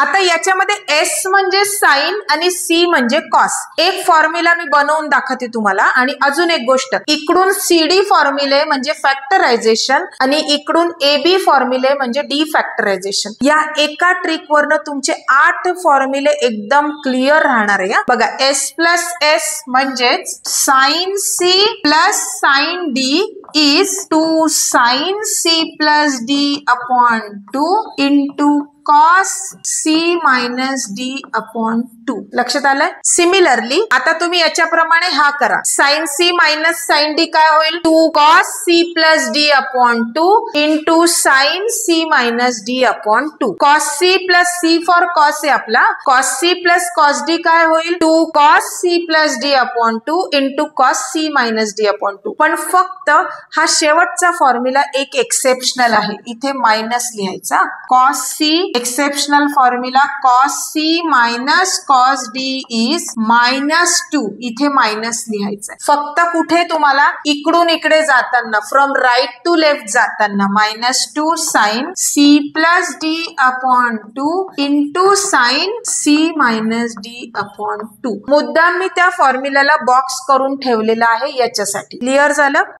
आता याच्यामध्ये एस म्हणजे साइन आणि सी म्हणजे कॉस. एक फॉर्म्युला मी बनवून दाखवते तुम्हाला. आणि अजून एक गोष्ट, इकडून सीडी फॉर्म्युले म्हणजे फॅक्टरायझेशन आणि इकडून एबी फॉर्म्युले म्हणजे डी फॅक्टरायझेशन. या एका ट्रिक वरनं तुमचे 8 फॉर्म्युले एकदम क्लिअर राहणार आहे. बघा, एस प्लस एस म्हणजेच sine C plus sine D is 2 sin c plus d upon 2 into cos c minus d upon 2. लक्षात आलंय? सिमिलरली आता तुम्ही याच्याप्रमाणे हा करा. sin c minus sin d काय होईल? 2 cos c plus d upon 2 into sin c minus d upon 2. cos c plus c for cos आहे आपला. cos c plus cos d काय होईल? 2 cos c plus d upon 2 into cos c minus d upon 2. पण फक्त हा शेवटचा formula एक exceptional आहे. इथे मायनस लिहायचा. cos c exceptional formula cos c minus cos d is -2. इथे मायनस लिहायचं. फक्त कुठे तुम्हाला इकडून इकडे जाताना, फ्रॉम राईट टू लेफ्ट जाताना, -2 sin c plus d upon 2 into sin c minus d upon 2. मुद्दाम मी त्या फॉर्म्युल्याला बॉक्स करून ठेवलेला आहे याच्यासाठी. क्लिअर झालं?